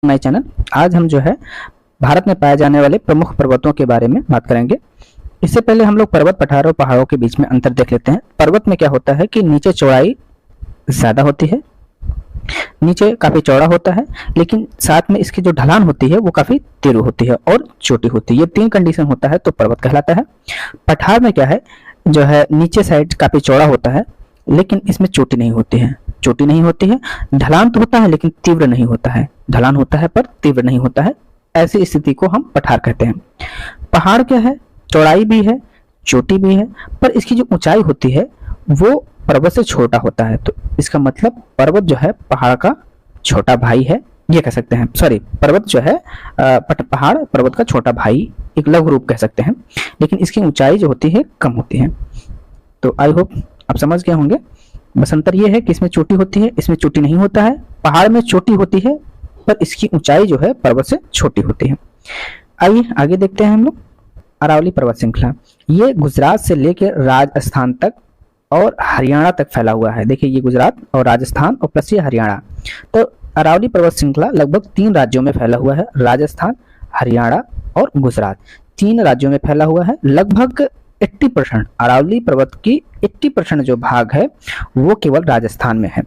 My channel. आज हम जो है भारत में पाए जाने वाले प्रमुख पर्वतों के बारे में बात करेंगे। इससे पहले हम लोग पर्वत, पठार और पहाड़ों के बीच में अंतर देख लेते हैं। पर्वत में क्या होता है कि नीचे चौड़ाई ज्यादा होती है, नीचे काफी चौड़ा होता है, लेकिन साथ में इसकी जो ढलान होती है वो काफी तीव्र होती है और छोटी होती है। ये तीन कंडीशन होता है तो पर्वत कहलाता है। पठार में क्या है, जो है नीचे साइड काफी चौड़ा होता है, लेकिन इसमें चोटी नहीं होती है। चोटी नहीं होती है, ढलान तो होता है लेकिन तीव्र नहीं होता है। ढलान होता है पर तीव्र नहीं होता है। ऐसी स्थिति को हम पठार कहते हैं। पहाड़ क्या है, चौड़ाई भी है, चोटी भी है, पर इसकी जो ऊंचाई होती है वो पर्वत से छोटा होता है। तो इसका मतलब पर्वत जो है पहाड़ का छोटा भाई है, ये कह सकते हैं। सॉरी, पर्वत जो है पहाड़ पर्वत का छोटा भाई, एक लघु रूप कह सकते हैं, लेकिन इसकी ऊंचाई जो होती है कम होती है। तो आई होप आप समझ गए होंगे। बस अंतर ये है कि इसमें चोटी होती है, इसमें चोटी नहीं होता है। पहाड़ में चोटी होती है पर इसकी ऊंचाई जो है पर्वत से छोटी होती है। आइए आगे देखते हैं हम लोग। अरावली पर्वत श्रृंखला, ये गुजरात से लेकर राजस्थान तक और हरियाणा तक फैला हुआ है। देखिए, ये गुजरात और राजस्थान और प्लस ये हरियाणा। तो अरावली पर्वत श्रृंखला लगभग 3 राज्यों में फैला हुआ है। राजस्थान, हरियाणा और गुजरात, 3 राज्यों में फैला हुआ है। लगभग 80% अरावली पर्वत की 80% जो भाग है वो केवल राजस्थान में है।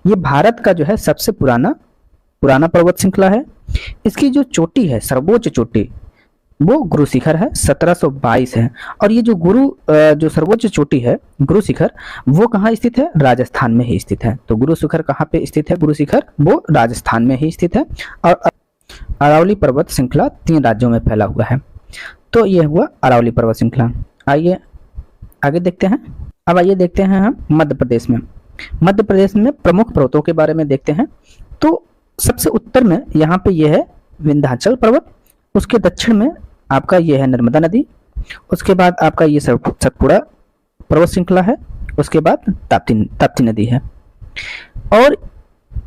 ये भारत का जो है सबसे पुराना पर्वत श्रृंखला है। इसकी जो चोटी है, सर्वोच्च चोटी, वो गुरु शिखर है, 1722 है। और ये जो सर्वोच्च चोटी है, गुरु शिखर, वो कहाँ स्थित है? राजस्थान में ही स्थित है। तो गुरु शिखर कहाँ पे स्थित है? गुरु शिखर वो राजस्थान में ही स्थित है। और अरावली पर्वत श्रृंखला 3 राज्यों में फैला हुआ है। तो ये हुआ अरावली पर्वत श्रृंखला। आइए आगे देखते हैं। अब आइए देखते हैं हम मध्य प्रदेश में। मध्य प्रदेश में प्रमुख पर्वतों के बारे में देखते हैं। तो सबसे उत्तर में यहाँ पे ये है विंध्याचल पर्वत, उसके दक्षिण में आपका ये है नर्मदा नदी, उसके बाद आपका ये सतपुड़ा पर्वत श्रृंखला है, उसके बाद ताप्ती नदी है। और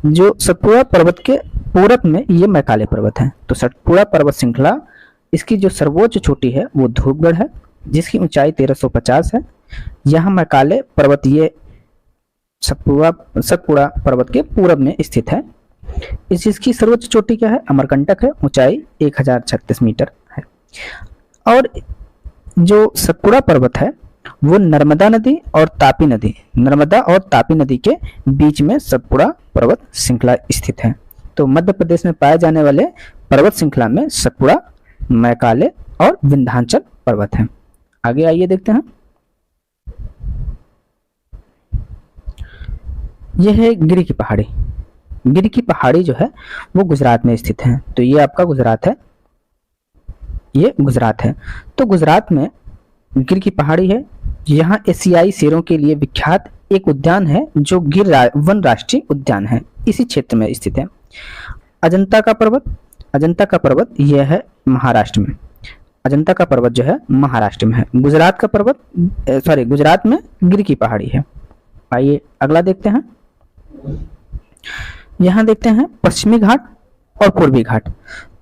जो सतपुड़ा पर्वत के पूरब में ये मैकाले पर्वत है। तो सतपुड़ा पर्वत श्रृंखला, इसकी जो सर्वोच्च चोटी है वो धूपगढ़ है, जिसकी ऊंचाई 1350 है। यहाँ मैकाले पर्वत ये सतपुड़ा पर्वत के पूरब में स्थित है। इसकी सर्वोच्च चोटी क्या है? अमरकंटक है, ऊंचाई 1036 मीटर है। और जो सतपुड़ा पर्वत है वो नर्मदा और तापी नदी के बीच में सतपुड़ा पर्वत श्रृंखला स्थित है। तो मध्य प्रदेश में पाए जाने वाले पर्वत श्रृंखला में सतपुड़ा, मैकाले और विंध्याचल पर्वत है। आगे आइए देखते हैं। यह है गिर की पहाड़ी। गिर की पहाड़ी जो है वो गुजरात में स्थित है। तो ये आपका गुजरात है, ये गुजरात है। तो गुजरात में गिर की पहाड़ी है। यहाँ एशियाई शेरों के लिए विख्यात एक उद्यान है जो गिर वन राष्ट्रीय उद्यान है, इसी क्षेत्र में स्थित है। अजंता का पर्वत यह है महाराष्ट्र में। अजंता का पर्वत जो है महाराष्ट्र में है। गुजरात में गिर की पहाड़ी है। आइए अगला देखते हैं। यहाँ देखते हैं पश्चिमी घाट और पूर्वी घाट।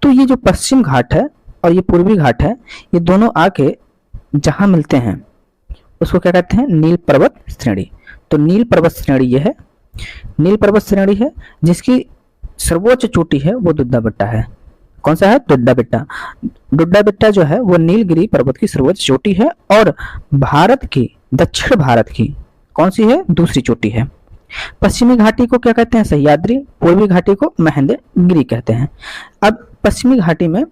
तो ये जो पश्चिम घाट है और ये पूर्वी घाट है, ये दोनों आके जहां मिलते हैं उसको क्या कहते हैं? नील पर्वत श्रेणी। तो नील पर्वत श्रेणी ये है, नील पर्वत श्रेणी है, जिसकी सर्वोच्च चोटी है वो दुड्डा बेट्टा है। कौन सा है? दुड्डा बेट्टा। दुड्डा बेट्टा जो है वो नीलगिरी पर्वत की सर्वोच्च चोटी है और दक्षिण भारत की कौन सी है? दूसरी चोटी है। पश्चिमी घाटी को क्या कहते हैं? सह्याद्री। पूर्वी घाटी को महेंद्रगिरी कहते हैं। अब पश्चिमी घाटी में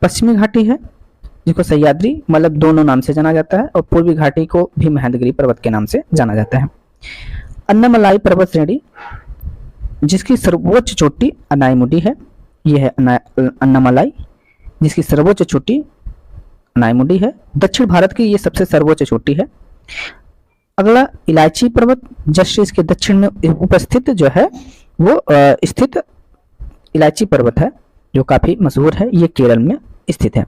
पश्चिमी घाटी है जिसको सह्याद्री मतलब दोनों नाम से जाना जाता है, और पूर्वी घाटी को भी महेंद्रगिरी पर्वत के नाम से जाना जाता है। अन्नमलाई पर्वत श्रेणी, जिसकी सर्वोच्च चोटी अनाईमुडी है। यह है अन्नमलाई, जिसकी सर्वोच्च चोटी अनाईमुडी है। दक्षिण भारत की ये सबसे सर्वोच्च चोटी है। अगला इलायची पर्वत, जस्ट इसके दक्षिण में उपस्थित जो है वो स्थित इलायची पर्वत है, जो काफी मशहूर है। ये केरल में स्थित है।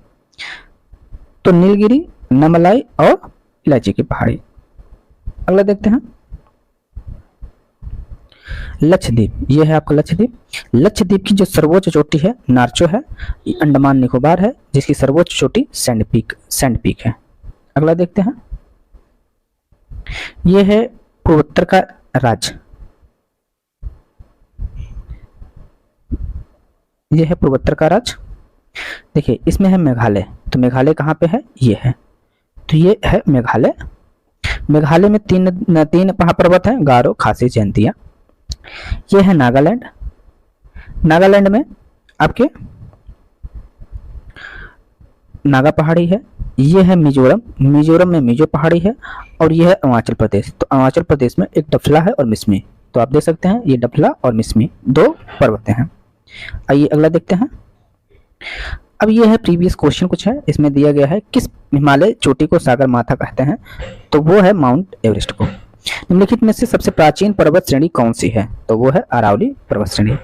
तो नीलगिरी, अन्नमलाई और इलायची की पहाड़ी। अगला देखते हैं लक्षद्वीप। ये है आपका लक्षद्वीप। लक्षद्वीप की जो सर्वोच्च चोटी है नार्चो है। ये अंडमान निकोबार है, जिसकी सर्वोच्च चोटी सैंड पीक है। अगला देखते हैं। यह है पूर्वोत्तर का राज्य ये है पूर्वोत्तर का राज्य। देखिए इसमें है मेघालय, तो मेघालय कहाँ पे है, ये है, तो ये है मेघालय। मेघालय में तीन पर्वत हैं, गारो, खासी, जयंतिया। ये है नागालैंड। नागालैंड में आपके नागा पहाड़ी है। ये है मिजोरम, मिजोरम में मिजो पहाड़ी है। और ये है अरुणाचल प्रदेश, तो अरुणाचल प्रदेश में एक डफला है और मिसमी, तो आप देख सकते हैं ये डफला और मिसमी दो पर्वतें हैं। आइए अगला देखते हैं। अब ये है प्रीवियस क्वेश्चन कुछ है, इसमें दिया गया है किस हिमालय चोटी को सागर माथा कहते हैं, तो वो है माउंट एवरेस्ट को। निम्नलिखित में से सबसे प्राचीन पर्वत श्रेणी कौन सी है, तो वो है अरावली पर्वत श्रेणी।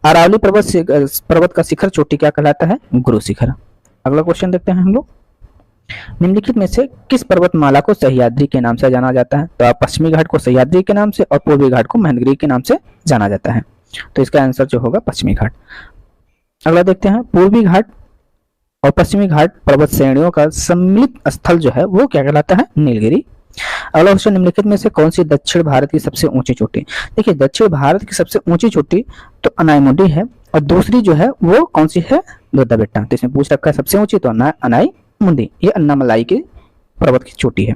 अरावली पर्वत का शिखर चोटी क्या कहलाता है, गुरु शिखर। अगला क्वेश्चन देखते हैं हम लोग। निम्नलिखित में से किस पर्वतमाला को सह्याद्री के नाम से जाना जाता है, तो आप पश्चिमी घाट को सह्याद्री के नाम से और पूर्वी घाट को महेंद्रगिरी के नाम से जाना जाता है, तो इसका आंसर जो होगा पश्चिमी घाट। अगला देखते हैं, पूर्वी घाट और पश्चिमी घाट पर्वत श्रेणियों का सम्मिलित स्थल जो है वो क्या कहलाता है, नीलगिरी। अगला क्वेश्चन, निम्नलिखित में से कौन सी दक्षिण भारत की सबसे ऊंची चोटी, देखिए दक्षिण भारत की सबसे ऊंची चोटी तो अनाईमुडी है, और दूसरी जो है वो कौन सी है, दोड्डा बेट्टा। तो इसमें पूछ रखा है सबसे ऊंची, तो अनाई मुंडी, ये अन्नामलाई की पर्वत की चोटी है।